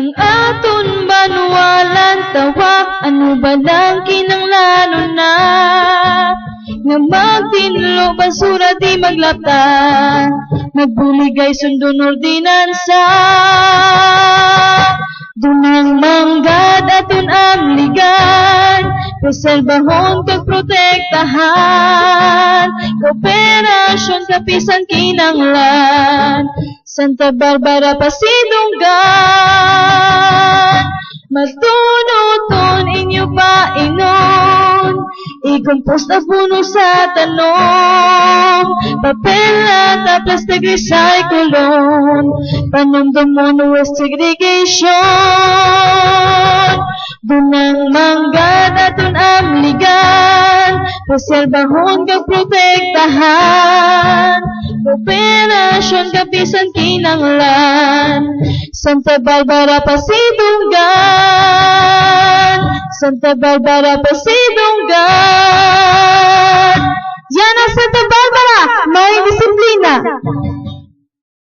Ang aton manuwalan tawa, ano ba lang kinanglano na? Nga magtinlo basura di maglata, nagbuligay sundon ordinansa. Dunang manggad aton amligan, preserbahon kag protektahan, kooperasyon kapisan kinanglan, Santa Barbara Pasidunggan. Matunuton inyo pa inon, i-compose na puno sa tanong, papel at plastic recyclon, panumdumon waste segregation. Dunang manggad aton amligan, preserbahon kag protektahan, kooperasyon kapisan kinanglan, Santa Barbara Pasidunggan, Santa Barbara Pasidunggan.